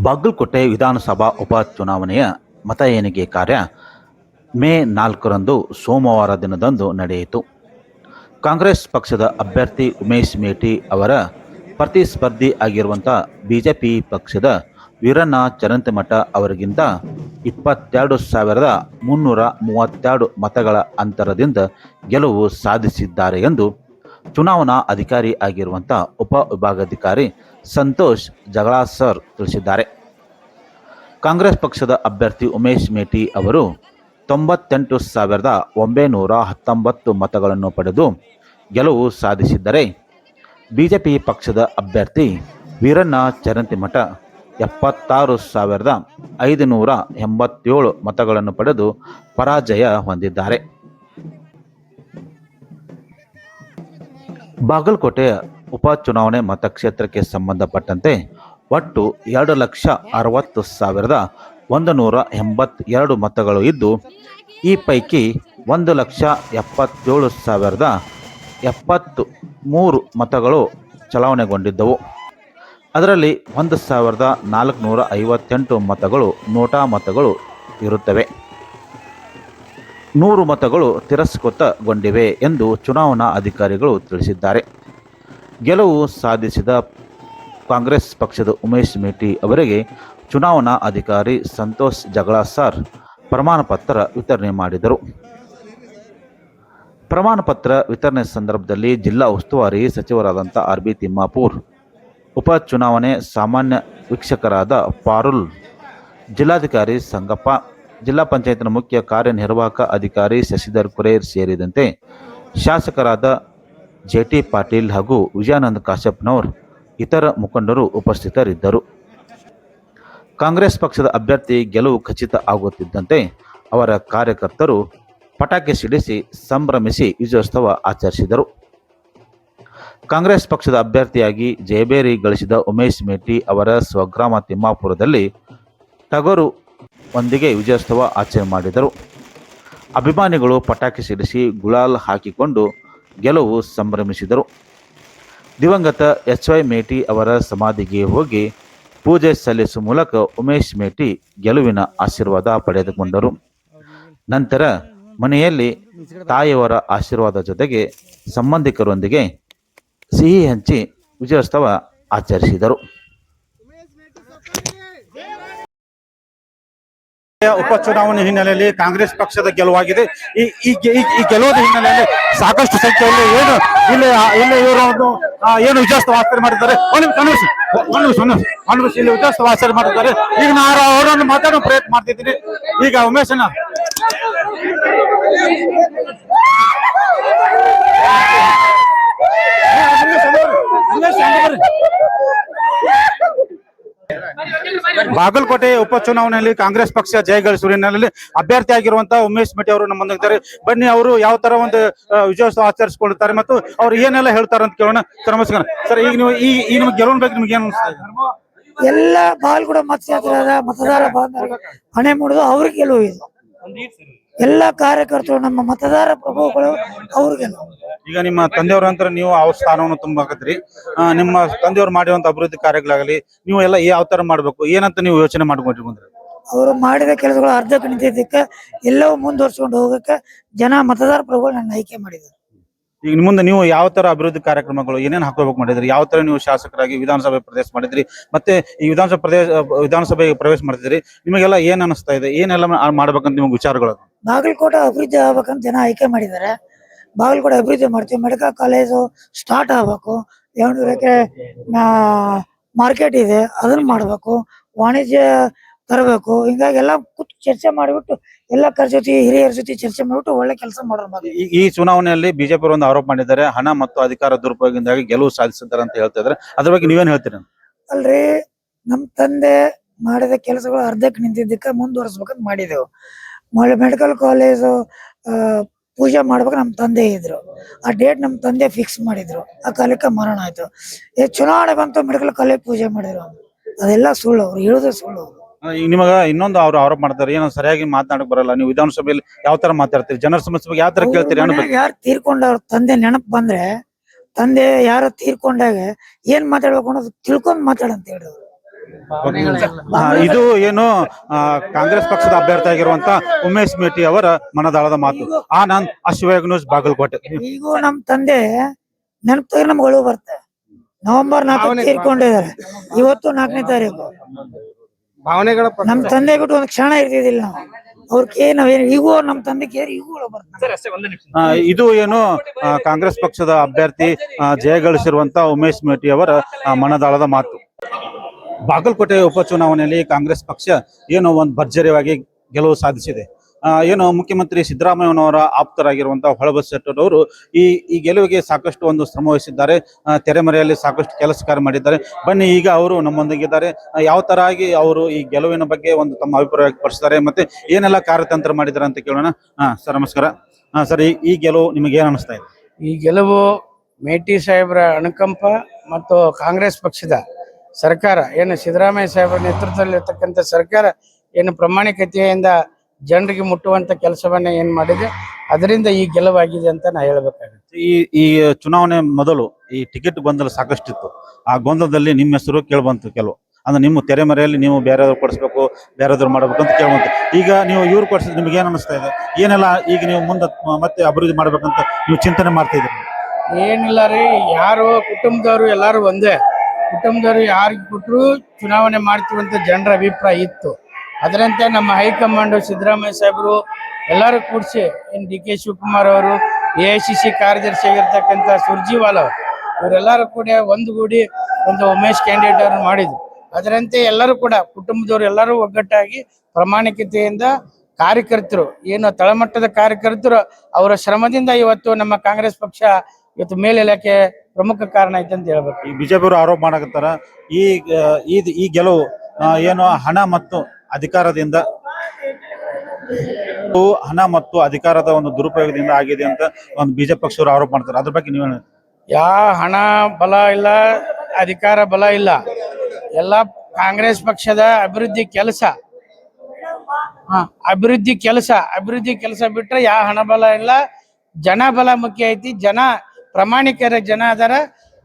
ಬಾಗಲಕೋಟೆ ವಿಧಾನಸಭಾ ಉಪಚುನಾವಣೆಯ ಮತ ಎಣಿಕೆ ಕಾರ್ಯ ಮೇ 4ರಂದು ಸೋಮವಾರ ದಿನದಂದು ನಡೆಯಿತು. ಕಾಂಗ್ರೆಸ್ ಪಕ್ಷದ ಅಭ್ಯರ್ಥಿ ಉಮೇಶ್ ಮೇಟಿ ಅವರ ಪ್ರತಿಸ್ಪರ್ಧಿ ಆಗಿರುವಂಥ ಬಿಜೆಪಿ ಪಕ್ಷದ ವೀರಣ್ಣ ಚರಂತಿಮಠ ಅವರಿಗಿಂತ 22,332 ಮತಗಳ ಅಂತರದಿಂದ ಗೆಲುವು ಸಾಧಿಸಿದ್ದಾರೆ ಎಂದು ಚುನಾವಣಾ ಅಧಿಕಾರಿ ಆಗಿರುವಂಥ ಉಪವಿಭಾಗಾಧಿಕಾರಿ ಸಂತೋಷ್ ಜಗಳಾಸರ್ ತಿಳಿಸಿದ್ದಾರೆ. ಕಾಂಗ್ರೆಸ್ ಪಕ್ಷದ ಅಭ್ಯರ್ಥಿ ಉಮೇಶ್ ಮೇಟಿ ಅವರು 98,919 ಮತಗಳನ್ನು ಪಡೆದು ಗೆಲುವು ಸಾಧಿಸಿದ್ದರೆ, ಬಿಜೆಪಿ ಪಕ್ಷದ ಅಭ್ಯರ್ಥಿ ವೀರಣ್ಣ ಚರಂತಿಮಠ 76,587 ಮತಗಳನ್ನು ಪಡೆದು ಪರಾಜಯ ಹೊಂದಿದ್ದಾರೆ. ಬಾಗಲಕೋಟೆ ಉಪಚುನಾವಣೆ ಮತಕ್ಷೇತ್ರಕ್ಕೆ ಸಂಬಂಧಪಟ್ಟಂತೆ ಒಟ್ಟು 2,60,182 ಮತಗಳು ಇದ್ದು, ಈ ಪೈಕಿ 1,77,073 ಮತಗಳು ಚಲಾವಣೆಗೊಂಡಿದ್ದವು. ಅದರಲ್ಲಿ 1,458 ಮತಗಳು ನೋಟಾ ಮತಗಳು ಇರುತ್ತವೆ. 100 ಮತಗಳು ತಿರಸ್ಕೃತಗೊಂಡಿವೆ ಎಂದು ಚುನಾವಣಾ ಅಧಿಕಾರಿಗಳು ತಿಳಿಸಿದ್ದಾರೆ. ಗೆಲುವು ಸಾಧಿಸಿದ ಕಾಂಗ್ರೆಸ್ ಪಕ್ಷದ ಉಮೇಶ್ ಮೇಟಿ ಅವರಿಗೆ ಚುನಾವಣಾ ಅಧಿಕಾರಿ ಸಂತೋಷ್ ಜಗಳಾಸರ್ ಪ್ರಮಾಣ ಪತ್ರ ವಿತರಣೆ ಮಾಡಿದರು. ಪ್ರಮಾಣ ಪತ್ರ ವಿತರಣೆ ಸಂದರ್ಭದಲ್ಲಿ ಜಿಲ್ಲಾ ಉಸ್ತುವಾರಿ ಸಚಿವರಾದಂಥ ಆರ್.ಬಿ. ತಿಮ್ಮಾಪುರ್, ಉಪಚುನಾವಣೆ ಸಾಮಾನ್ಯ ವೀಕ್ಷಕರಾದ ಪಾರುಲ್, ಜಿಲ್ಲಾಧಿಕಾರಿ ಸಂಗಪ್ಪ, ಜಿಲ್ಲಾ ಪಂಚಾಯತ್ನ ಮುಖ್ಯ ಕಾರ್ಯನಿರ್ವಾಹಕ ಅಧಿಕಾರಿ ಶಶಿಧರ್ ಕುರೇರ್ ಸೇರಿದಂತೆ ಶಾಸಕರಾದ ಜೆ.ಟಿ. ಪಾಟೀಲ್ ಹಾಗೂ ವಿಜಯಾನಂದ ಕಾಶ್ಯಪ್ನವರ್ ಇತರ ಮುಖಂಡರು ಉಪಸ್ಥಿತರಿದ್ದರು. ಕಾಂಗ್ರೆಸ್ ಪಕ್ಷದ ಅಭ್ಯರ್ಥಿ ಗೆಲುವು ಖಚಿತ ಆಗುತ್ತಿದ್ದಂತೆ ಅವರ ಕಾರ್ಯಕರ್ತರು ಪಟಾಕಿ ಸಿಡಿಸಿ ಸಂಭ್ರಮಿಸಿ ವಿಜಯೋತ್ಸವ ಆಚರಿಸಿದರು. ಕಾಂಗ್ರೆಸ್ ಪಕ್ಷದ ಅಭ್ಯರ್ಥಿಯಾಗಿ ಜಯಬೇರಿ ಗಳಿಸಿದ ಉಮೇಶ್ ಮೇಟಿ ಅವರ ಸ್ವಗ್ರಾಮ ತಿಮ್ಮಾಪುರದಲ್ಲಿ ಟಗರು ಒಂದಿಗೆ ವಿಜಯೋತ್ಸವ ಆಚರಣೆ ಮಾಡಿದರು. ಅಭಿಮಾನಿಗಳು ಪಟಾಕಿ ಸಿಡಿಸಿ ಗುಲಾಲ್ ಹಾಕಿಕೊಂಡು ಗೆಲುವು ಸಂಭ್ರಮಿಸಿದರು. ದಿವಂಗತ ಎಚ್.ವೈ. ಮೇಟಿ ಅವರ ಸಮಾಧಿಗೆ ಹೋಗಿ ಪೂಜೆ ಸಲ್ಲಿಸುವ ಮೂಲಕ ಉಮೇಶ್ ಮೇಟಿ ಗೆಲುವಿನ ಆಶೀರ್ವಾದ ಪಡೆದುಕೊಂಡರು. ನಂತರ ಮನೆಯಲ್ಲಿ ತಾಯಿಯವರ ಆಶೀರ್ವಾದ ಜೊತೆಗೆ ಸಂಬಂಧಿಕರೊಂದಿಗೆ ಸಿಹಿ ಹಂಚಿ ವಿಜಯೋತ್ಸವ ಆಚರಿಸಿದರು. ಉಪಚುನಾವಣೆ ಹಿನ್ನೆಲೆಯಲ್ಲಿ ಕಾಂಗ್ರೆಸ್ ಪಕ್ಷದ ಗೆಲುವಾಗಿದೆ. ಈ ಗೆಲುವಿನ ಹಿನ್ನೆಲೆಯಲ್ಲಿ ಸಾಕಷ್ಟು ಸಂಖ್ಯೆಯಲ್ಲಿ ಇಲ್ಲಿ ಇವರು ಏನು ವಿಜಯೋತ್ಸವ ಆಚರಣೆ ಮಾಡಿದ್ದಾರೆ. ಇಲ್ಲಿ ವಿಜಯೋತ್ಸವ ಆಚರಣೆ ಮಾಡಿದ್ದಾರೆ. ಈಗ ನಾನು ಅವರನ್ನು ಮಾತಾಡೋ ಪ್ರಯತ್ನ ಮಾಡ್ತಿದ್ದೀನಿ. ಈಗ ಉಮೇಶನ ಬಾಗಲಕೋಟೆ ಉಪಚುನಾವಣೆಯಲ್ಲಿ ಕಾಂಗ್ರೆಸ್ ಪಕ್ಷ ಜಯಗಳಿಸುವ ಹಿನ್ನೆಲೆಯಲ್ಲಿ ಅಭ್ಯರ್ಥಿಯಾಗಿರುವಂತಹ ಉಮೇಶ್ ಮೇಟಿ ಅವರು ನಮ್ಮ ಮುಂದಿದ್ದಾರೆ. ಬನ್ನಿ, ಅವರು ಯಾವ ತರ ಒಂದು ವಿಜಯೋತ್ಸವ ಆಚರಿಸಿಕೊಳ್ಳುತ್ತಾರೆ ಮತ್ತು ಅವ್ರು ಏನೆಲ್ಲ ಹೇಳ್ತಾರೆ ಅಂತ ಕೇಳೋಣ. ಸರ್, ನಮಸ್ಕಾರ. ಸರ್, ಈಗ ನೀವು ಈ ನಿಮ್ಗೆ ಗೆಲುವಿನ ಬಗ್ಗೆ ನಿಮ್ಗೆ ಏನು ಅನಿಸ್ತಾ ಇದೆ? ಎಲ್ಲ ಬಾಗಲಕೋಟೆ ಮತಕ್ಷೇತ್ರದ ಮತದಾರ ಬಾಂಧವರು ಹಣೆ ಮುಡಿದು ಅವ್ರಿಗೆ ಗೆಲುವು ಇದೆ. ಎಲ್ಲ ಕಾರ್ಯಕರ್ತರು, ನಮ್ಮ ಮತದಾರ ಪ್ರಭುಗಳು ಅವ್ರಿಗೆ. ಈಗ ನಿಮ್ಮ ತಂದೆಯವ್ರ ನಂತರ ನೀವು ಅವ್ರ ಸ್ಥಾನವನ್ನು ತುಂಬಾಕತ್ರಿ. ನಿಮ್ಮ ತಂದೆಯವ್ರು ಮಾಡಿರುವಂತ ಅಭಿವೃದ್ಧಿ ಕಾರ್ಯಗಳಾಗಲಿ ನೀವು ಎಲ್ಲ ಯಾವ ತರ ಮಾಡ್ಬೇಕು ಏನಂತ ನೀವು ಯೋಚನೆ ಮಾಡ್ಕೊಂಡಿರ್ಕೊಂಡ್ರಿ? ಅವರು ಮಾಡಿದ ಕೆಲಸಗಳು ಅರ್ಧಕ್ಕೆ ನಿಂತಿದ್ದಕ್ಕೆ ಎಲ್ಲವೂ ಮುಂದುವರ್ಸ್ಕೊಂಡು ಹೋಗಕ್ಕೆ ಜನ ಮತದಾರ ಪ್ರಭುಗಳು ನನ್ನ ಆಯ್ಕೆ ಮಾಡಿದ್ದಾರೆ. ಈಗ ಮುಂದೆ ನೀವು ಯಾವ ತರ ಅಭಿವೃದ್ಧಿ ಕಾರ್ಯಕ್ರಮಗಳು ಏನೇನು ಹಾಕೋಬೇಕು ಮಾಡಿದ್ರಿ? ಯಾವ ತರ ನೀವು ಶಾಸಕರಾಗಿ ವಿಧಾನಸಭೆ ಪ್ರವೇಶ ಮಾಡಿದ್ರಿ ಮತ್ತೆ ಈ ವಿಧಾನಸಭೆಗೆ ಪ್ರವೇಶ ಮಾಡ್ತಿದ್ರಿ? ನಿಮಗೆಲ್ಲ ಏನ್ ಅನಿಸ್ತಾ ಇದೆ? ಏನೆಲ್ಲ ಮಾಡ್ಬೇಕಂತ ನಿಮ್ಗೆ ವಿಚಾರಗಳು? ಬಾಗಲಕೋಟೆ ಅಭಿವೃದ್ಧಿ ಆಗ್ಬೇಕಂತ ಜನ ಆಯ್ಕೆ ಮಾಡಿದ್ದಾರೆ. ಬಾಗಲಕೋಟೆ ಅಭಿವೃದ್ಧಿ ಮಾಡ್ತೀವಿ. ಮೆಡಿಕಲ್ ಕಾಲೇಜು ಸ್ಟಾರ್ಟ್ ಆಗ್ಬೇಕು. 200 ಎಕರೆ ಮಾರ್ಕೆಟ್ ಇದೆ, ಅದನ್ನ ಮಾಡ್ಬೇಕು. ವಾಣಿಜ್ಯ ತರಬೇಕು. ಹಿಂಗಾಗಿ ಎಲ್ಲ ಕೂತು ಚರ್ಚೆ ಮಾಡಿಬಿಟ್ಟು ಎಲ್ಲರ ಜೊತೆ ಹಿರಿಯರ ಜೊತೆ ಚರ್ಚೆ ಮಾಡಿಬಿಟ್ಟು ಒಳ್ಳೆ ಕೆಲಸ ಮಾಡೋಣ. ಈ ಚುನಾವಣೆಯಲ್ಲಿ ಬಿಜೆಪಿ ಒಂದು ಆರೋಪ ಮಾಡಿದ್ದಾರೆ, ಹಣ ಮತ್ತು ಅಧಿಕಾರ ದುರುಪಯೋಗದಿಂದಾಗಿ ಗೆಲುವು ಸಾಧಿಸಿದ್ದಾರೆ ಅಂತ ಹೇಳ್ತಾ ಇದ್ದಾರೆ. ಅದ್ರ ಬಗ್ಗೆ ನೀವೇನ್ ಹೇಳ್ತೀರಿ? ಅಲ್ರಿ, ನಮ್ ತಂದೆ ಮಾಡಿದ ಕೆಲಸಗಳು ಅರ್ಧಕ್ಕೆ ನಿಂತಿದ್ದಕ್ಕೆ ಮುಂದುವರಿಸ್ಬೇಕಂತ ಮಾಡಿದೆವು. ಮೆಡಿಕಲ್ ಕಾಲೇಜು ಪೂಜೆ ಮಾಡ್ಬೇಕು ನಮ್ಮ ತಂದೆ ಇದ್ರು. ಆ ಡೇಟ್ ನಮ್ಮ ತಂದೆ ಫಿಕ್ಸ್ ಮಾಡಿದ್ರು. ಆ ಕಾಲಕ್ಕೆ ಮರಣ ಆಯ್ತು. ಚುನಾವಣೆ ಬಂತು, ಮೆಡಿಕಲ್ ಕಾಲೇಜ್ ಪೂಜೆ ಮಾಡಿದ್ರು. ಅದೆಲ್ಲ ಸುಳ್ಳು, ಅವ್ರು ಹೇಳುದೇ ಸುಳ್ಳು. ಈಗ ನಿಮಗ ಇನ್ನೊಂದು ಅವ್ರು ಆರೋಪ ಮಾಡ್ತಾರೆ, ಏನೋ ಸರಿಯಾಗಿ ಮಾತನಾಡಕ್ ಬರಲ್ಲ, ನೀವು ವಿಧಾನಸಭೆಯಲ್ಲಿ ಯಾವ ತರ ಮಾತಾಡ್ತೀರಿ, ಜನರ ಸಮಸ್ಯೆ ಬಗ್ಗೆ ಯಾವ ತರ ಕೇಳ್ತೀರಿ? ಯಾರು ತೀರ್ಕೊಂಡವ್ರ ತಂದೆ ನೆನಪು ಬಂದ್ರೆ, ತಂದೆ ಯಾರು ತೀರ್ಕೊಂಡಾಗ ಏನ್ ಮಾತಾಡ್ಬೇಕು ಅನ್ನೋದು ತಿಳ್ಕೊಂಡ್ ಮಾತಾಡಂತ ಹೇಳಿದ್ರು. ಇದು ಏನು ಕಾಂಗ್ರೆಸ್ ಪಕ್ಷದ ಅಭ್ಯರ್ಥಿ ಆಗಿರುವಂತ ಉಮೇಶ್ ಮೇಟಿ ಅವರ ಮನದಾಳದ ಮಾತು. ಆನಂದ್, ಅಶ್ವವೇಗ ನ್ಯೂಸ್, ಬಾಗಲಕೋಟೆ. ಈಗೂ ನಮ್ ತಂದೆ ನೆನಪು ನಮ್ಗಳು ಬರುತ್ತೆ. ನವೆಂಬರ್ 4 ತೀರ್ಕೊಂಡಿದ್ದಾರೆ. ಇವತ್ತು 4ನೇ ತಾರೀಕು. ಭಾವನೆಗಳ ನಮ್ ತಂದೆ ಬಿಟ್ಟು ಒಂದ್ ಕ್ಷಣ ಇರ್ತಿದಿಲ್ಲ ನಾವು. ಅವ್ರ ನಾವೇನು ಈಗೂ ನಮ್ ತಂದೆ ಕೇರ್ ಈಗೂ ಬರ್ತಾರೆ. ಇದು ಏನು ಕಾಂಗ್ರೆಸ್ ಪಕ್ಷದ ಅಭ್ಯರ್ಥಿ ಜಯಗಳಿಸಿರುವಂತ ಉಮೇಶ್ ಮೇಟಿ ಅವರ ಮನದಾಳದ ಮಾತು. ಬಾಗಲಕೋಟೆ ಉಪಚುನಾವಣೆಯಲ್ಲಿ ಕಾಂಗ್ರೆಸ್ ಪಕ್ಷ ಏನು ಒಂದು ಭರ್ಜರಿಯಾಗಿ ಗೆಲುವು ಸಾಧಿಸಿದೆ. ಏನು ಮುಖ್ಯಮಂತ್ರಿ ಸಿದ್ದರಾಮಯ್ಯನವರ ಆಪ್ತರಾಗಿರುವಂತಹ ಹೊಳಬಸ್ ಶೆಟ್ಟರ್ ಅವರು ಈ ಗೆಲುವಿಗೆ ಸಾಕಷ್ಟು ಒಂದು ಶ್ರಮ ವಹಿಸಿದ್ದಾರೆ. ತೆರೆಮರೆಯಲ್ಲಿ ಸಾಕಷ್ಟು ಕೆಲಸ ಕಾರ್ಯ ಮಾಡಿದ್ದಾರೆ. ಬನ್ನಿ, ಈಗ ಅವರು ನಮ್ಮೊಂದಿಗಿದ್ದಾರೆ. ಯಾವ ತರ ಆಗಿ ಅವರು ಈ ಗೆಲುವಿನ ಬಗ್ಗೆ ಒಂದು ತಮ್ಮ ಅಭಿಪ್ರಾಯ ವ್ಯಕ್ತಪಡಿಸಿದ್ದಾರೆ, ಮತ್ತೆ ಏನೆಲ್ಲ ಕಾರ್ಯತಂತ್ರ ಮಾಡಿದ್ದಾರೆ ಅಂತ ಕೇಳೋಣ. ಸರ್ ನಮಸ್ಕಾರ. ಸರ್, ಈ ಗೆಲುವು ನಿಮಗೆ ಏನ್ ಅನಿಸ್ತಾ ಇದೆ? ಈ ಗೆಲುವು ಮೇಟಿ ಸಾಹೇಬ್ರ ಅನುಕಂಪ ಮತ್ತು ಕಾಂಗ್ರೆಸ್ ಪಕ್ಷದ ಸರ್ಕಾರ ಏನು ಸಿದ್ದರಾಮಯ್ಯ ಸಾಹೇಬ್ರ ನೇತೃತ್ವದಲ್ಲಿರ್ತಕ್ಕಂಥ ಸರ್ಕಾರ ಏನು ಪ್ರಾಮಾಣಿಕತೆಯಿಂದ ಜನರಿಗೆ ಮುಟ್ಟುವಂತ ಕೆಲಸವನ್ನ ಏನ್ ಮಾಡಿದೆ, ಅದರಿಂದ ಈ ಗೆಲುವಾಗಿದೆ ಅಂತ ನಾ ಹೇಳ್ಬೇಕಾಗುತ್ತೆ. ಈ ಚುನಾವಣೆ ಮೊದಲು ಈ ಟಿಕೆಟ್ ಗೊಂದಲ ಸಾಕಷ್ಟಿತ್ತು. ಆ ಗೊಂದಲದಲ್ಲಿ ನಿಮ್ಮ ಹೆಸರು ಕೇಳ್ಬಂತು. ಕೆಲವು ಅಂದ್ರೆ ನಿಮ್ಮ ತೆರೆಮರೆಯಲ್ಲಿ ನೀವು ಬೇರೆಯವ್ರು ಕೊಡಿಸ್ಬೇಕು, ಬೇರೆಯವ್ರು ಮಾಡ್ಬೇಕು ಅಂತ ಕೇಳ್ಬಂತು. ಈಗ ನೀವು ಇವ್ರು ಕೊಡಿಸಿದ್ರೆ ನಿಮ್ಗೆ ಏನ್ ಅನಿಸ್ತಾ ಇದೆ? ಏನೆಲ್ಲ ಈಗ ನೀವು ಮುಂದೆ ಮತ್ತೆ ಅಭಿವೃದ್ಧಿ ಮಾಡ್ಬೇಕಂತ ನೀವು ಚಿಂತನೆ ಮಾಡ್ತಾ ಇದ್ದೀರಿ? ಏನಿಲ್ಲ ರೀ, ಯಾರು ಕುಟುಂಬದವರು ಎಲ್ಲಾರು ಒಂದೇ. ಕುಟುಂಬದವರು ಯಾರಿಗೆ ಕೊಟ್ಟರು ಚುನಾವಣೆ ಮಾಡ್ತೀವಂತ ಜನರ ಅಭಿಪ್ರಾಯ ಇತ್ತು. ಅದರಂತೆ ನಮ್ಮ ಹೈಕಮಾಂಡ್ ಸಿದ್ದರಾಮಯ್ಯ ಸಾಹೇಬರು ಎಲ್ಲರೂ ಕೂಡಿಸಿ ಡಿ ಕೆ ಶಿವಕುಮಾರ್ ಅವರು, AICC ಕಾರ್ಯದರ್ಶಿ ಆಗಿರ್ತಕ್ಕಂಥ ಸುರ್ಜಿವಾಲ ಇವರೆಲ್ಲರೂ ಕೂಡ ಒಂದುಗೂಡಿ ಒಂದು ಉಮೇಶ್ ಕ್ಯಾಂಡಿಡೇಟ್ ಅವ್ರನ್ನ ಮಾಡಿದ್ರು. ಅದರಂತೆ ಎಲ್ಲರೂ ಕೂಡ ಕುಟುಂಬದವರು ಎಲ್ಲರೂ ಒಗ್ಗಟ್ಟಾಗಿ ಪ್ರಾಮಾಣಿಕತೆಯಿಂದ ಕಾರ್ಯಕರ್ತರು ಏನು ತಳಮಟ್ಟದ ಕಾರ್ಯಕರ್ತರು ಅವರ ಶ್ರಮದಿಂದ ಇವತ್ತು ನಮ್ಮ ಕಾಂಗ್ರೆಸ್ ಪಕ್ಷ ಇವತ್ತು ಮೇಲೆಲ್ಲಕ್ಕೆ ಪ್ರಮುಖ ಕಾರಣ ಐತೆ ಅಂತ ಹೇಳ್ಬೇಕು. ಈ ಬಿಜೆಪಿ ಅವರು ಆರೋಪ ಮಾಡಕತ್ತಾರ ಈ ಗೆಲುವು ಏನು ಹಣ ಮತ್ತು ಅಧಿಕಾರದ ಒಂದು ದುರುಪಯೋಗದಿಂದ ಆಗಿದೆ ಅಂತ ಒಂದು ಬಿಜೆಪಿ ಪಕ್ಷವರು ಆರೋಪ ಮಾಡ್ತಾರೆ. ಅದ್ರ ಬಗ್ಗೆ ನೀವು ಯಾ ಹಣ ಬಲ ಇಲ್ಲ, ಅಧಿಕಾರ ಬಲ ಇಲ್ಲ, ಎಲ್ಲ ಕಾಂಗ್ರೆಸ್ ಪಕ್ಷದ ಅಭಿವೃದ್ಧಿ ಕೆಲಸ ಬಿಟ್ರೆ ಯಾ ಹಣ ಬಲ ಇಲ್ಲ, ಜನ ಬಲ ಮುಖ್ಯ ಐತಿ. ಜನ ಪ್ರಾಮಾಣಿಕರ ಜನ ಅದಾರ.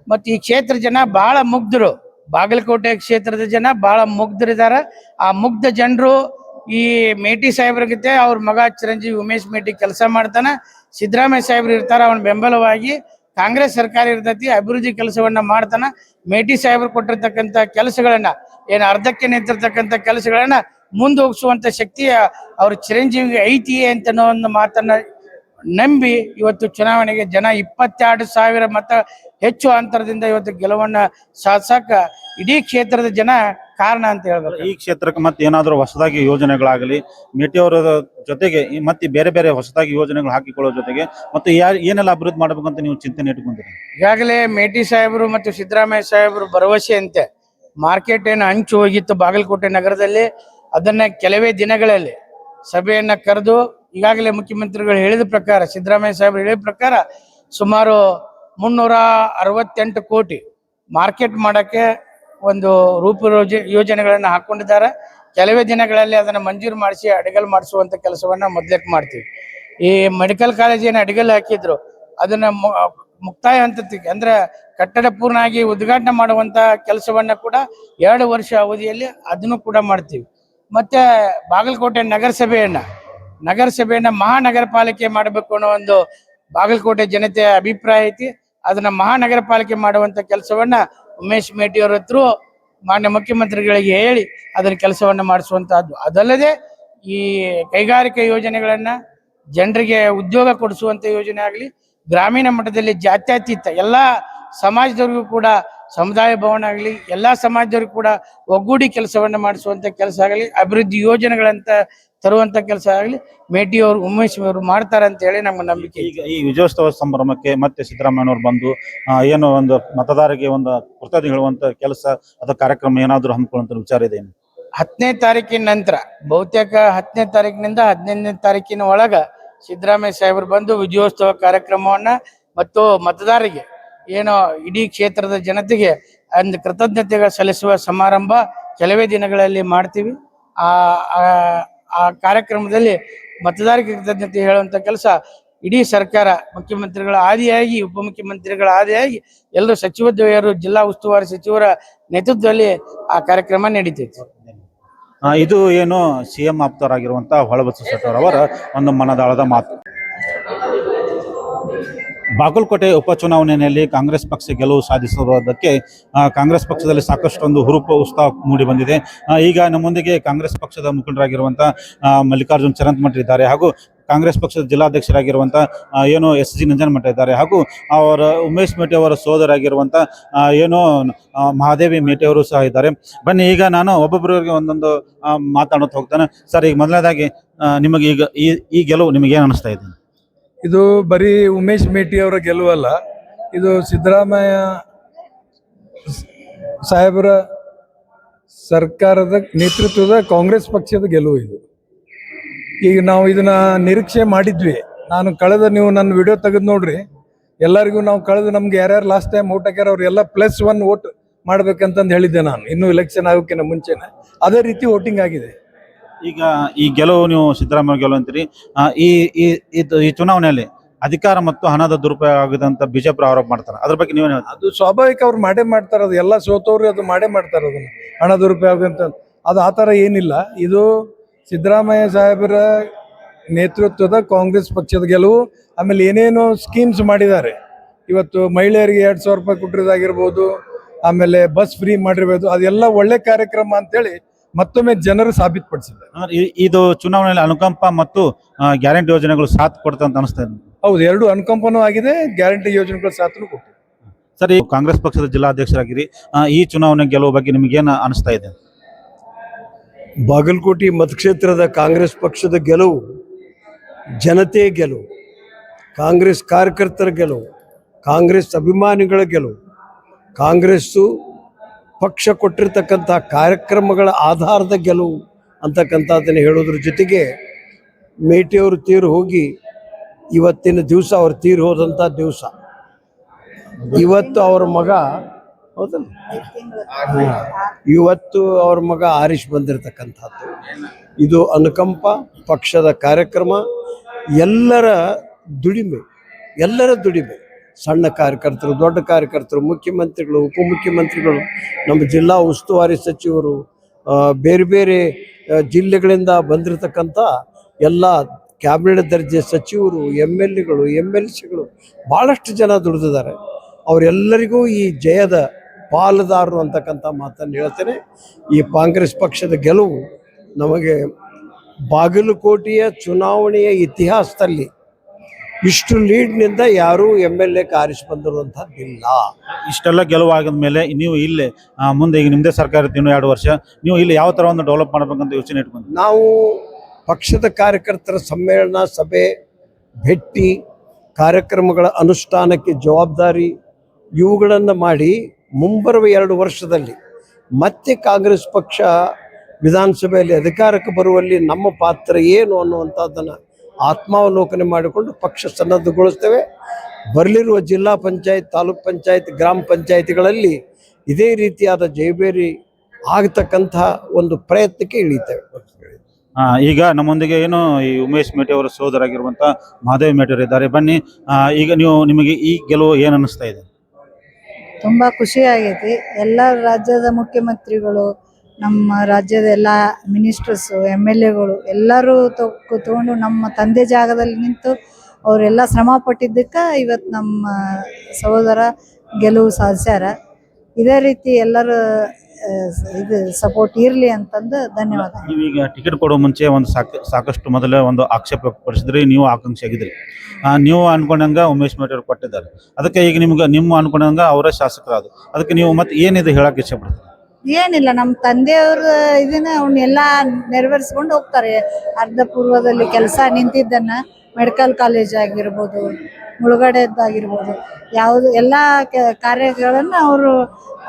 ಮತ್ತು ಈ ಕ್ಷೇತ್ರ ಜನ ಬಹಳ ಮುಗ್ಧರು. ಬಾಗಲಕೋಟೆ ಕ್ಷೇತ್ರದ ಜನ ಬಹಳ ಮುಗ್ಧರಿದಾರ. ಆ ಮುಗ್ಧ ಜನರು ಈ ಮೇಟಿ ಸಾಹೇಬ್ರಿಗತೆ ಅವ್ರ ಮಗ ಚಿರಂಜೀವಿ ಉಮೇಶ್ ಮೇಟಿ ಕೆಲಸ ಮಾಡ್ತಾನ. ಸಿದ್ದರಾಮಯ್ಯ ಸಾಹೇಬ್ರು ಇರ್ತಾರ, ಅವನ ಬೆಂಬಲವಾಗಿ ಕಾಂಗ್ರೆಸ್ ಸರ್ಕಾರ ಇರ್ತೈತಿ, ಅಭಿವೃದ್ಧಿ ಕೆಲಸವನ್ನ ಮಾಡ್ತಾನ. ಮೇಟಿ ಸಾಹೇಬ್ರು ಕೊಟ್ಟಿರ್ತಕ್ಕಂಥ ಕೆಲಸಗಳನ್ನ ಏನು ಅರ್ಧಕ್ಕೆ ನಿಂತಿರ್ತಕ್ಕಂಥ ಕೆಲಸಗಳನ್ನ ಮುಂದೋಗಿಸುವಂತ ಶಕ್ತಿ ಅವ್ರ ಚಿರಂಜೀವಿಗೆ ಐತಿ ಅಂತ ಒಂದು ಮಾತನ್ನ ನಂಬಿ ಇವತ್ತು ಚುನಾವಣೆಗೆ ಜನ 22,000 ಮತ ಹೆಚ್ಚು ಅಂತರದಿಂದ ಇವತ್ತು ಗೆಲುವನ್ನ ಸಾಧಿಸಕ ಇಡೀ ಕ್ಷೇತ್ರದ ಜನ ಕಾರಣ ಅಂತ ಹೇಳ್ಬೇಕು. ಈ ಕ್ಷೇತ್ರಕ್ಕೆ ಮತ್ತೆ ಏನಾದರೂ ಹೊಸದಾಗಿ ಯೋಜನೆಗಳಾಗಲಿ, ಮೇಟಿಯವರ ಜೊತೆಗೆ ಮತ್ತೆ ಬೇರೆ ಬೇರೆ ಹೊಸದಾಗಿ ಯೋಜನೆಗಳು ಹಾಕಿಕೊಳ್ಳೋ ಜೊತೆಗೆ ಮತ್ತೆ ಏನೆಲ್ಲ ಅಭಿವೃದ್ಧಿ ಮಾಡ್ಬೇಕಂತ ನೀವು ಚಿಂತನೆ ಇಟ್ಕೊಂಡಿರಿ? ಈಗಾಗಲೇ ಮೇಟಿ ಸಾಹೇಬರು ಮತ್ತು ಸಿದ್ದರಾಮಯ್ಯ ಸಾಹೇಬರು ಭರವಸೆಯಂತೆ ಮಾರ್ಕೆಟ್ ಏನು ಹಂಚು ಹೋಗಿತ್ತು ಬಾಗಲಕೋಟೆ ನಗರದಲ್ಲಿ, ಅದನ್ನ ಕೆಲವೇ ದಿನಗಳಲ್ಲಿ ಸಭೆಯನ್ನ ಕರೆದು ಈಗಾಗಲೇ ಮುಖ್ಯಮಂತ್ರಿಗಳು ಹೇಳಿದ ಪ್ರಕಾರ, ಸಿದ್ದರಾಮಯ್ಯ ಸಾಹೇಬರು ಹೇಳಿದ ಪ್ರಕಾರ ಸುಮಾರು 368 ಕೋಟಿ ಮಾರ್ಕೆಟ್ ಮಾಡಕ್ಕೆ ಒಂದು ಯೋಜನೆಗಳನ್ನು ಹಾಕೊಂಡಿದ್ದಾರೆ. ಕೆಲವೇ ದಿನಗಳಲ್ಲಿ ಅದನ್ನ ಮಂಜೂರು ಮಾಡಿಸಿ ಅಡಿಗಲ್ ಮಾಡಿಸುವಂತ ಕೆಲಸವನ್ನ ಮೊದಲೇಕ್ ಮಾಡ್ತೀವಿ. ಈ ಮೆಡಿಕಲ್ ಕಾಲೇಜ್ ಏನು ಅಡಿಗಲ್ ಹಾಕಿದ್ರು ಅದನ್ನ ಮುಕ್ತಾಯ ಹಂತಕ್ಕೆ ಅಂದ್ರೆ ಕಟ್ಟಡ ಪೂರ್ಣ ಆಗಿ ಉದ್ಘಾಟನೆ ಮಾಡುವಂತ ಕೆಲಸವನ್ನ ಕೂಡ 2 ವರ್ಷ ಅವಧಿಯಲ್ಲಿ ಅದನ್ನು ಕೂಡ ಮಾಡ್ತೀವಿ. ಮತ್ತೆ ಬಾಗಲಕೋಟೆ ನಗರಸಭೆಯನ್ನ ಮಹಾನಗರ ಪಾಲಿಕೆ ಮಾಡಬೇಕು ಅನ್ನೋ ಒಂದು ಬಾಗಲಕೋಟೆ ಜನತೆಯ ಅಭಿಪ್ರಾಯ ಐತಿ. ಅದನ್ನ ಮಹಾನಗರ ಪಾಲಿಕೆ ಮಾಡುವಂತ ಕೆಲಸವನ್ನ ಉಮೇಶ್ ಮೇಟಿ ಅವರ ಹತ್ರ ಮಾನ್ಯ ಮುಖ್ಯಮಂತ್ರಿಗಳಿಗೆ ಹೇಳಿ ಅದನ್ನ ಕೆಲಸವನ್ನ ಮಾಡಿಸುವಂತಹದ್ದು. ಅದಲ್ಲದೆ ಈ ಕೈಗಾರಿಕಾ ಯೋಜನೆಗಳನ್ನ ಜನರಿಗೆ ಉದ್ಯೋಗ ಕೊಡಿಸುವಂತ ಯೋಜನೆ ಆಗಲಿ, ಗ್ರಾಮೀಣ ಮಟ್ಟದಲ್ಲಿ ಜಾತ್ಯತೀತ ಎಲ್ಲಾ ಸಮಾಜದವ್ರಿಗೂ ಕೂಡ ಸಮುದಾಯ ಭವನ ಆಗಲಿ, ಎಲ್ಲಾ ಸಮಾಜದವ್ರಿಗೂ ಕೂಡ ಒಗ್ಗೂಡಿ ಕೆಲಸವನ್ನ ಮಾಡಿಸುವಂತ ಕೆಲಸ ಆಗಲಿ, ಅಭಿವೃದ್ಧಿ ಯೋಜನೆಗಳಂತ ತರುವಂತ ಕೆಲಸ ಆಗಲಿ ಮೇಟಿ ಅವರು ಉಮೇಶ್ ಅವರು ಮಾಡ್ತಾರ ಅಂತ ಹೇಳಿ ನಮ್ಮ ನಂಬಿಕೆ. ಈಗ ಈ ವಿಜಯೋತ್ಸವ ಸಂಭ್ರಮಕ್ಕೆ ಮತ್ತೆ ಸಿದ್ದರಾಮಯ್ಯನವರು ಬಂದು ಏನು ಒಂದು ಮತದಾರರಿಗೆ ಒಂದು ಕೃತಜ್ಞತೆ ಹೇಳುವಂತ ಕೆಲಸ ಅಥವಾ ಕಾರ್ಯಕ್ರಮ ಏನಾದ್ರು ಹಮ್ಮಿಕೊಳ್ಳುವಂತ ವಿಚಾರ ಇದೆ? 10ನೇ ತಾರೀಕಿನ ನಂತರ ಬಹುತೇಕ 10ನೇ ತಾರೀಕಿನಿಂದ 15ನೇ ತಾರೀಕಿನ ಒಳಗ ಸಿದ್ದರಾಮಯ್ಯ ಸಾಹೇಬರು ಬಂದು ವಿಜಯೋತ್ಸವ ಕಾರ್ಯಕ್ರಮವನ್ನ ಮತ್ತು ಮತದಾರರಿಗೆ ಏನೋ ಇಡೀ ಕ್ಷೇತ್ರದ ಜನತೆಗೆ ಒಂದು ಕೃತಜ್ಞತೆಗಳು ಸಲ್ಲಿಸುವ ಸಮಾರಂಭ ಕೆಲವೇ ದಿನಗಳಲ್ಲಿ ಮಾಡ್ತೀವಿ. ಆ ಕಾರ್ಯಕ್ರಮದಲ್ಲಿ ಮತದಾರರಿಗೆ ಕೃತಜ್ಞತೆ ಹೇಳುವಂತ ಕೆಲಸ ಇಡೀ ಸರ್ಕಾರ ಮುಖ್ಯಮಂತ್ರಿಗಳ ಆದಿಯಾಗಿ ಉಪಮುಖ್ಯಮಂತ್ರಿಗಳ ಆದಿಯಾಗಿ ಎಲ್ಲರೂ ಸಚಿವ ದ್ವಯರು ಜಿಲ್ಲಾ ಉಸ್ತುವಾರಿ ಸಚಿವರ ನೇತೃತ್ವದಲ್ಲಿ ಆ ಕಾರ್ಯಕ್ರಮ ನಡೀತೈತಿ. ಇದು ಏನು CM ಆಪ್ತರಾಗಿರುವಂತಹ ಹೊಳಬಸವೇಶ್ವರ ಅವರ ಒಂದು ಮನದಾಳದ ಮಾತು. ಬಾಗಲಕೋಟೆ ಉಪಚುನಾವಣೆಯಲ್ಲಿ ಕಾಂಗ್ರೆಸ್ ಪಕ್ಷ ಗೆಲುವು ಸಾಧಿಸಿರುವುದಕ್ಕೆ ಕಾಂಗ್ರೆಸ್ ಪಕ್ಷದಲ್ಲಿ ಸಾಕಷ್ಟು ಒಂದು ಹುರುಪು ಉತ್ಸಾಹ ಮೂಡಿ ಬಂದಿದೆ. ಈಗ ನಮ್ಮೊಂದಿಗೆ ಕಾಂಗ್ರೆಸ್ ಪಕ್ಷದ ಮುಖಂಡರಾಗಿರುವಂಥ ಮಲ್ಲಿಕಾರ್ಜುನ್ ಚರಂತಮಠ ಇದ್ದಾರೆ, ಹಾಗೂ ಕಾಂಗ್ರೆಸ್ ಪಕ್ಷದ ಜಿಲ್ಲಾಧ್ಯಕ್ಷರಾಗಿರುವಂಥ ಏನು SG ನಂಜನಮಠ ಇದ್ದಾರೆ, ಹಾಗೂ ಅವರ ಉಮೇಶ್ ಮೇಟಿ ಅವರ ಸೋದರಾಗಿರುವಂಥ ಏನು ಮಹಾದೇವಿ ಮೇಟಿ ಅವರು ಸಹ ಇದ್ದಾರೆ. ಬನ್ನಿ, ಈಗ ನಾನು ಒಬ್ಬೊಬ್ಬರಿಗೆ ಒಂದೊಂದು ಮಾತಾಡೋದು ಹೋಗ್ತಾನೆ. ಸರ್, ಈಗ ಮೊದಲನೇದಾಗಿ ನಿಮಗೆ ಈಗ ಈ ಗೆಲುವು ನಿಮಗೆ ಏನು ಅನಿಸ್ತಾ ಇದೆ? ಇದು ಬರೀ ಉಮೇಶ್ ಮೇಟಿ ಅವರ ಗೆಲುವಲ್ಲ, ಇದು ಸಿದ್ದರಾಮಯ್ಯ ಸಾಹೇಬರ ಸರ್ಕಾರದ ನೇತೃತ್ವದ ಕಾಂಗ್ರೆಸ್ ಪಕ್ಷದ ಗೆಲುವು ಇದು. ಈಗ ನಾವು ಇದನ್ನ ನಿರೀಕ್ಷೆ ಮಾಡಿದ್ವಿ. ನೀವು ನನ್ನ ವಿಡಿಯೋ ತೆಗೆದು ನೋಡ್ರಿ, ಎಲ್ಲರಿಗೂ ನಾವು ನಮ್ಗೆ ಯಾರ್ಯಾರು ಲಾಸ್ಟ್ ಟೈಮ್ ಓಟ್ ಹಾಕ್ಯಾರ ಅವ್ರೆಲ್ಲ +1 ವೋಟ್ ಮಾಡ್ಬೇಕಂತಂದು ಹೇಳಿದ್ದೆ ನಾನು, ಇನ್ನೂ ಎಲೆಕ್ಷನ್ ಆಗೋಕ್ಕಿಂತ ಮುಂಚೆನೆ. ಅದೇ ರೀತಿ ವೋಟಿಂಗ್ ಆಗಿದೆ. ಈಗ ಈ ಗೆಲುವು, ನೀವು ಸಿದ್ದರಾಮಯ್ಯ ಗೆಲುವು ಅಂತೀರಿ, ಈ ಚುನಾವಣೆಯಲ್ಲಿ ಅಧಿಕಾರ ಮತ್ತು ಹಣದ ದುರುಪಯೋಗ ಆಗಿದೆ ಬಿಜೆಪಿ ಆರೋಪ ಮಾಡ್ತಾರೆ. ಅದ್ರ ಬಗ್ಗೆ ನೀವೇನು ಹೇಳ್ತೀರಿ? ಅದು ಸ್ವಾಭಾವಿಕ, ಅವ್ರು ಮಾಡೇ ಮಾಡ್ತಾರೆ. ಅದು ಎಲ್ಲ ಸೋತವ್ರು ಅದು ಮಾಡೇ ಮಾಡ್ತಾರೆ ಅದನ್ನ, ಹಣ ದುರುಪಯೋಗ ಅಂತ. ಅದು ಆ ಥರ ಏನಿಲ್ಲ. ಇದು ಸಿದ್ದರಾಮಯ್ಯ ಸಾಹೇಬರ ನೇತೃತ್ವದ ಕಾಂಗ್ರೆಸ್ ಪಕ್ಷದ ಗೆಲುವು. ಆಮೇಲೆ ಏನೇನೋ ಸ್ಕೀಮ್ಸ್ ಮಾಡಿದ್ದಾರೆ. ಇವತ್ತು ಮಹಿಳೆಯರಿಗೆ 2,000 ರೂಪಾಯಿ ಕೊಟ್ಟಿರೋದಾಗಿರ್ಬೋದು, ಆಮೇಲೆ ಬಸ್ ಫ್ರೀ ಮಾಡಿರ್ಬೋದು, ಅದೆಲ್ಲ ಒಳ್ಳೆ ಕಾರ್ಯಕ್ರಮ ಅಂತೇಳಿ ಮತ್ತೊಮ್ಮೆ ಜನರು ಸಾಬೀತುಪಡಿಸಿದ್ದಾರೆ. ಇದು ಚುನಾವಣೆಯಲ್ಲಿ ಅನುಕಂಪ ಮತ್ತು ಗ್ಯಾರಂಟಿ ಯೋಜನೆಗಳು ಸಾಥ್ ಕೊಡ್ತಾ ಅಂತ ಅನಿಸ್ತಾ ಇದೆ. ಹೌದು, ಎರಡು ಅನುಕಂಪನೂ ಆಗಿದೆ, ಗ್ಯಾರಂಟಿ ಯೋಜನೆಗಳು ಸಾಥ್ನು ಕೊಟ್ಟಿದೆ. ಸರ್, ಈ ಕಾಂಗ್ರೆಸ್ ಪಕ್ಷದ ಜಿಲ್ಲಾಧ್ಯಕ್ಷರಾಗಿರಿ, ಈ ಚುನಾವಣೆ ಗೆಲುವು ಬಗ್ಗೆ ನಿಮಗೇನು ಅನಿಸ್ತಾ ಇದೆ? ಬಾಗಲಕೋಟೆ ಮತಕ್ಷೇತ್ರದ ಕಾಂಗ್ರೆಸ್ ಪಕ್ಷದ ಗೆಲುವು ಜನತೆಯ ಗೆಲುವು, ಕಾಂಗ್ರೆಸ್ ಕಾರ್ಯಕರ್ತರ ಗೆಲುವು, ಕಾಂಗ್ರೆಸ್ ಅಭಿಮಾನಿಗಳ ಗೆಲುವು. ಕಾಂಗ್ರೆಸ್ಸು ಪಕ್ಷ ಕೊಟ್ಟಿರ್ತಕ್ಕಂಥ ಕಾರ್ಯಕ್ರಮಗಳ ಆಧಾರದ ಗೆಲುವು ಅಂತಕ್ಕಂಥದ್ದನ್ನು ಹೇಳೋದ್ರ ಜೊತೆಗೆ, ಮೇಟಿಯವರು ತೀರು ಹೋಗಿ ಇವತ್ತಿನ ದಿವಸ ಅವ್ರು ತೀರು ಹೋದಂಥ ದಿವಸ. ಇವತ್ತು ಅವ್ರ ಮಗ, ಹೌದಲ್ಲ, ಇವತ್ತು ಅವ್ರ ಮಗ ಆರೀಶ್ ಬಂದಿರತಕ್ಕಂಥದ್ದು. ಇದು ಅನುಕಂಪ, ಪಕ್ಷದ ಕಾರ್ಯಕ್ರಮ, ಎಲ್ಲರ ದುಡಿಮೆ, ಸಣ್ಣ ಕಾರ್ಯಕರ್ತರು, ದೊಡ್ಡ ಕಾರ್ಯಕರ್ತರು, ಮುಖ್ಯಮಂತ್ರಿಗಳು, ಉಪಮುಖ್ಯಮಂತ್ರಿಗಳು, ನಮ್ಮ ಜಿಲ್ಲಾ ಉಸ್ತುವಾರಿ ಸಚಿವರು, ಬೇರೆ ಬೇರೆ ಜಿಲ್ಲೆಗಳಿಂದ ಬಂದಿರತಕ್ಕಂಥ ಎಲ್ಲ ಕ್ಯಾಬಿನೆಟ್ ದರ್ಜೆ ಸಚಿವರು, MLAಗಳು, MLCಗಳು, ಭಾಳಷ್ಟು ಜನ ದುಡಿದಿದ್ದಾರೆ. ಅವರೆಲ್ಲರಿಗೂ ಈ ಜಯದ ಪಾಲುದಾರರು ಅಂತಕ್ಕಂಥ ಮಾತನ್ನು ಹೇಳ್ತೇನೆ. ಈ ಕಾಂಗ್ರೆಸ್ ಪಕ್ಷದ ಗೆಲುವು ನಮಗೆ ಬಾಗಲಕೋಟೆಯ ಚುನಾವಣೆಯ ಇತಿಹಾಸದಲ್ಲಿ ಇಷ್ಟು ಲೀಡ್ನಿಂದ ಯಾರೂ MLA ಆರಿಸಿ ಬಂದಿರುವಂಥದ್ದಿಲ್ಲ. ಇಷ್ಟೆಲ್ಲ ಗೆಲುವಾಗಿದ ಮೇಲೆ ನೀವು ಇಲ್ಲಿ ಮುಂದೆ, ಈಗ ನಿಮ್ಮದೇ ಸರ್ಕಾರ ಇತ್ತು ಇನ್ನೂ 2 ವರ್ಷ, ನೀವು ಇಲ್ಲಿ ಯಾವ ಥರ ಒಂದು ಡೆವಲಪ್ ಮಾಡಬೇಕಂತ ಯೋಚನೆ ಇಟ್ಕೊಂಡು? ನಾವು ಪಕ್ಷದ ಕಾರ್ಯಕರ್ತರ ಸಮ್ಮೇಳನ, ಸಭೆ, ಭೇಟಿ, ಕಾರ್ಯಕ್ರಮಗಳ ಅನುಷ್ಠಾನಕ್ಕೆ ಜವಾಬ್ದಾರಿ ಇವುಗಳನ್ನು ಮಾಡಿ ಮುಂಬರುವ 2 ವರ್ಷದಲ್ಲಿ ಮತ್ತೆ ಕಾಂಗ್ರೆಸ್ ಪಕ್ಷ ವಿಧಾನಸಭೆಯಲ್ಲಿ ಅಧಿಕಾರಕ್ಕೆ ಬರುವಲ್ಲಿ ನಮ್ಮ ಪಾತ್ರ ಏನು ಅನ್ನುವಂಥದ್ದನ್ನು ಆತ್ಮಾವಲೋಕನೆ ಮಾಡಿಕೊಂಡು ಪಕ್ಷ ಸನ್ನದ್ಧಗೊಳಿಸ್ತೇವೆ. ಬರಲಿರುವ ಜಿಲ್ಲಾ ಪಂಚಾಯತ್, ತಾಲೂಕ್ ಪಂಚಾಯತ್, ಗ್ರಾಮ ಪಂಚಾಯತಿಗಳಲ್ಲಿ ಇದೇ ರೀತಿಯಾದ ಜಯಬೇರಿ ಆಗತಕ್ಕಂಥ ಒಂದು ಪ್ರಯತ್ನಕ್ಕೆ ಇಳಿತೇವೆ. ಈಗ ನಮ್ಮೊಂದಿಗೆ ಏನು ಈ ಉಮೇಶ್ ಮೇಟಿ ಅವರ ಸೋದರಾಗಿರುವಂಥ ಮಹಾದೇವಿ ಮೇಟಿ ಅವರು ಇದ್ದಾರೆ. ಬನ್ನಿ, ಈಗ ನಿಮಗೆ ಈ ಗೆಲುವು ಏನು ಅನ್ನಿಸ್ತಾ ಇದೆ? ತುಂಬ ಖುಷಿ ಆಗೈತಿ. ಎಲ್ಲ ರಾಜ್ಯದ ಮುಖ್ಯಮಂತ್ರಿಗಳು, ನಮ್ಮ ರಾಜ್ಯದ ಎಲ್ಲ ಮಿನಿಸ್ಟರ್ಸು, MLAಗಳು ಎಲ್ಲರೂ ತಗೊಂಡು ನಮ್ಮ ತಂದೆ ಜಾಗದಲ್ಲಿ ನಿಂತು ಅವರೆಲ್ಲ ಶ್ರಮ ಪಟ್ಟಿದ್ದಕ್ಕೆ ಇವತ್ತು ನಮ್ಮ ಸಹೋದರ ಗೆಲುವು ಸಾಧಿಸ್ಯಾರ. ಇದೇ ರೀತಿ ಎಲ್ಲರೂ ಇದು ಸಪೋರ್ಟ್ ಇರಲಿ ಅಂತಂದು ಧನ್ಯವಾದ. ನೀವೀಗ ಟಿಕೆಟ್ ಕೊಡೋ ಮುಂಚೆ ಒಂದು ಸಾಕಷ್ಟು ಮೊದಲೇ ಒಂದು ಆಕ್ಷೇಪ ವ್ಯಕ್ತಪಡಿಸಿದ್ರಿ, ನೀವು ಆಕಾಂಕ್ಷಿ ಆಗಿದ್ರಿ. ನೀವು ಅನ್ಕೊಂಡಂಗೆ ಉಮೇಶ್ ಮೇಟಿ ಅವರು ಕೊಟ್ಟಿದ್ದಾರೆ. ಅದಕ್ಕೆ ಈಗ ನಿಮ್ಮ ಅನ್ಕೊಂಡಂಗೆ ಅವರೇ ಶಾಸಕರಾದ, ಅದಕ್ಕೆ ನೀವು ಮತ್ತೆ ಏನಿದೆ ಹೇಳಕ್ಕೆ ಇಷ್ಟಪಡ್ತೀರಿ? ಏನಿಲ್ಲ, ನಮ್ಮ ತಂದೆಯವ್ರ ಇದನ್ನ ಅವನ್ನೆಲ್ಲ ನೆರವೇರಿಸ್ಕೊಂಡು ಹೋಗ್ತಾರೆ. ಅರ್ಧ ಪೂರ್ವದಲ್ಲಿ ಕೆಲಸ ನಿಂತಿದ್ದನ್ನ ಮೆಡಿಕಲ್ ಕಾಲೇಜ್ ಆಗಿರ್ಬೋದು, ಮುಳುಗಡೆದ್ದಾಗಿರ್ಬೋದು, ಯಾವುದು ಎಲ್ಲ ಕಾರ್ಯಗಳನ್ನು ಅವರು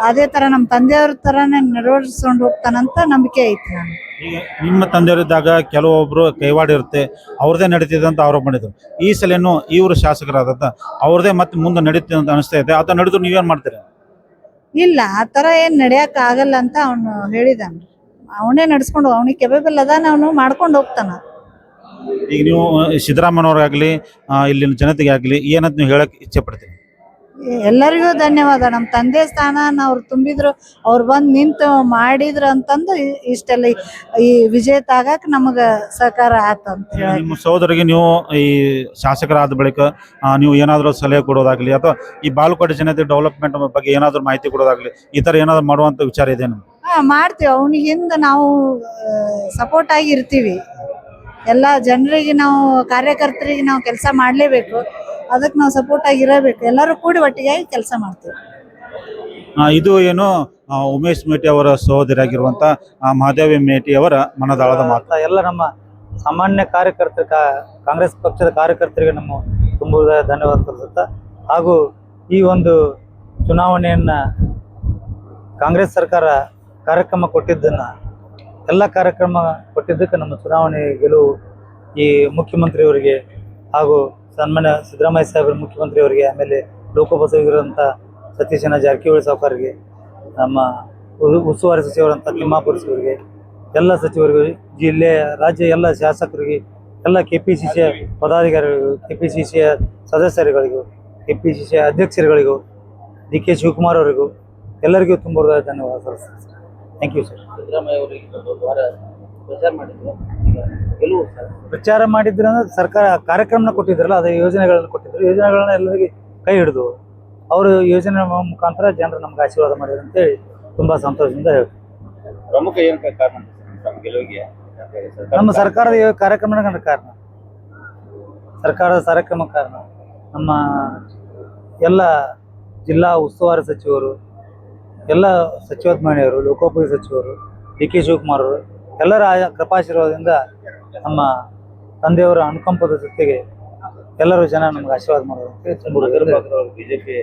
ಅದೇ ಥರ ನಮ್ಮ ತಂದೆಯವ್ರ ಥರನೇ ನೆರವೇರಿಸ್ಕೊಂಡು ಹೋಗ್ತಾನಂತ ನಂಬಿಕೆ ಐತಿ ನಾನು. ಈಗ ನಿಮ್ಮ ತಂದೆಯವರಿದ್ದಾಗ ಕೆಲವೊಬ್ರು ಕೈವಾಡ ಇರುತ್ತೆ, ಅವ್ರದೇ ನಡೀತಿದೆ ಅಂತ ಆರೋಪ ಮಾಡಿದ್ರು. ಈ ಸಲನು ಇವರು ಶಾಸಕರಾದಂತ ಅವ್ರದೇ ಮತ್ತೆ ಮುಂದೆ ನಡೀತಿದೆ ಅಂತ ಅನಿಸ್ತಾ ಇದೆ. ಅದ ನಡೆದ್ರು ನೀವೇನ್ ಮಾಡ್ತೀರಿ? ಇಲ್ಲ, ಆ ಥರ ಏನು ನಡೆಯಕ್ಕೆ ಆಗಲ್ಲ ಅಂತ ಅವನು ಹೇಳಿದಾನ. ಅವನೇ ನಡ್ಸ್ಕೊಂಡು, ಅವನಿಗೆ ಕೆಪೇಬಲ್ ಅದಾನ, ಅವನು ಮಾಡ್ಕೊಂಡು ಹೋಗ್ತಾನ. ಈಗ ನೀವು ಸಿದ್ದರಾಮಯ್ಯವ್ರಿಗಾಗ್ಲಿ ಇಲ್ಲಿನ ಜನತೆಗೆ ಆಗ್ಲಿ ಏನಂತ ನೀವು ಹೇಳಕ್ ಇಚ್ಛೆ ಪಡ್ತೀರಿ? ಎಲ್ಲರಿಗೂ ಧನ್ಯವಾದ. ನಮ್ಮ ತಂದೆ ಸ್ಥಾನ ಅವ್ರು ತುಂಬಿದ್ರು, ಅವ್ರು ಬಂದು ನಿಂತು ಮಾಡಿದ್ರು ಅಂತಂದು ಇಷ್ಟೆಲ್ಲ ಈ ವಿಜೇತ ಆಗಕ್ಕೆ ನಮಗೆ ಸಹಕಾರ ಆತಂತ ಹೇಳಿ. ನಿಮ್ಮ ಸಹೋದರಿಗೆ ನೀವು ಈ ಶಾಸಕರಾದ ಬಳಿಕ ನೀವು ಏನಾದರೂ ಸಲಹೆ ಕೊಡೋದಾಗ್ಲಿ ಅಥವಾ ಈ ಬಾಗಲಕೋಟೆ ಜನತೆ ಡೆವಲಪ್ಮೆಂಟ್ ಬಗ್ಗೆ ಏನಾದರೂ ಮಾಹಿತಿ ಕೊಡೋದಾಗ್ಲಿ ಈ ಥರ ಏನಾದರೂ ಮಾಡುವಂಥ ವಿಚಾರ ಇದೆ? ಮಾಡ್ತೀವಿ. ಅವನಿಗೆ ಹಿಂದೆ ನಾವು ಸಪೋರ್ಟ್ ಆಗಿ ಇರ್ತೀವಿ. ಎಲ್ಲ ಜನರಿಗೆ ನಾವು ಕಾರ್ಯಕರ್ತರಿಗೆ ನಾವು ಕೆಲಸ ಮಾಡಲೇಬೇಕು, ಅದಕ್ಕೆ ನಾವು ಸಪೋರ್ಟ್ ಆಗಿರಬೇಕು. ಎಲ್ಲರೂ ಕೂಡಿ ಒಟ್ಟಿಗಾಗಿ ಕೆಲಸ ಮಾಡ್ತೀವಿ. ಇದು ಏನು ಉಮೇಶ್ ಮೇಟಿ ಅವರ ಸಹೋದರಿಯಾಗಿರುವಂತ ಮಹಾದೇವಿ ಮೇಟಿ ಅವರ ಮನದಾಳದ ಮಾತು. ಎಲ್ಲ ನಮ್ಮ ಸಾಮಾನ್ಯ ಕಾರ್ಯಕರ್ತರ ಕಾಂಗ್ರೆಸ್ ಪಕ್ಷದ ಕಾರ್ಯಕರ್ತರಿಗೆ ನಮ್ಮ ತುಂಬ ಧನ್ಯವಾದ ತಿಳಿಸುತ್ತಾ, ಹಾಗೂ ಈ ಒಂದು ಚುನಾವಣೆಯನ್ನ ಕಾಂಗ್ರೆಸ್ ಸರ್ಕಾರ ಕಾರ್ಯಕ್ರಮ ಕೊಟ್ಟಿದ್ದನ್ನ ಎಲ್ಲ ಕಾರ್ಯಕ್ರಮ ಕೊಟ್ಟಿದ್ದಕ್ಕೆ ನಮ್ಮ ಚುನಾವಣೆ ಗೆಲುವು ಈ ಮುಖ್ಯಮಂತ್ರಿಯವರಿಗೆ ಹಾಗೂ ಸನ್ಮಾನ್ಯ ಸಿದ್ದರಾಮಯ್ಯ ಸಾಹೇಬರ ಮುಖ್ಯಮಂತ್ರಿಯವರಿಗೆ, ಆಮೇಲೆ ಲೋಕೋಪಯೋಗಿರುವಂಥ ಸತೀಶನ ಜಾರಕಿಹೊಳಿ ಸಾವುಕಾರರಿಗೆ, ನಮ್ಮ ಉಸ್ತುವಾರಿ ಸಚಿವರಂಥ ತಿಮ್ಮಾಪುರ ಸಚಿವರಿಗೆ, ಎಲ್ಲ ಸಚಿವರಿಗೂ, ಜಿಲ್ಲೆ ರಾಜ್ಯ ಎಲ್ಲ ಶಾಸಕರಿಗೆ, ಎಲ್ಲ KPCC ಪದಾಧಿಕಾರಿಗಳಿಗೂ, KPCC ಸದಸ್ಯರುಗಳಿಗೂ, KPCC ಅಧ್ಯಕ್ಷರುಗಳಿಗೂ, DK Shivakumar ಅವರಿಗೂ ಎಲ್ಲರಿಗೂ ತುಂಬ ಧನ್ಯವಾದ ಸಲ್ಲಿಸ್ತೀನಿ. Thank you sir. ಸಿದ್ದರಾಮಯ್ಯ ಅವರಿಗೆ ಪ್ರಚಾರ ಮಾಡಿದ್ರು, ಗೆಲುವು ಸರ್ ಪ್ರಚಾರ ಮಾಡಿದ್ರೆ ಅಂದ್ರೆ ಸರ್ಕಾರ ಕಾರ್ಯಕ್ರಮನ ಕೊಟ್ಟಿದ್ರಲ್ಲ, ಅದೇ ಯೋಜನೆಗಳನ್ನು ಕೊಟ್ಟಿದ್ರು. ಯೋಜನೆಗಳನ್ನ ಎಲ್ಲರಿಗೆ ಕೈ ಹಿಡಿದು ಅವರು ಯೋಜನೆ ಮುಖಾಂತರ ಜನರು ನಮ್ಗೆ ಆಶೀರ್ವಾದ ಮಾಡಿದ್ರು ಅಂತೇಳಿ ತುಂಬ ಸಂತೋಷದಿಂದ ಹೇಳ್ತೀವಿ. ಪ್ರಮುಖ ಏನು ಕಾರಣ ನಮ್ಮ ಗೆಲುವಿಗೆ? ನಮ್ಮ ಸರ್ಕಾರದ ಕಾರ್ಯಕ್ರಮಗಳ ಕಾರಣ, ಸರ್ಕಾರದ ಕಾರ್ಯಕ್ರಮ ಕಾರಣ. ನಮ್ಮ ಎಲ್ಲ ಜಿಲ್ಲಾ ಉಸ್ತುವಾರಿ ಸಚಿವರು, ಎಲ್ಲ ಸಚಿವದ್ಮಣಿಯವರು, ಲೋಕೋಪಯೋಗಿ ಸಚಿವರು, DK ಶಿವಕುಮಾರ್ ಅವರು ಎಲ್ಲರ ಕೃಪಾಶೀರ್ವಾದದಿಂದ ನಮ್ಮ ತಂದೆಯವರ ಅನುಕಂಪದ ಜೊತೆಗೆ ಎಲ್ಲರೂ ಜನ ನಮ್ಗೆ ಆಶೀರ್ವಾದ ಮಾಡೋದು. ಬಿಜೆಪಿ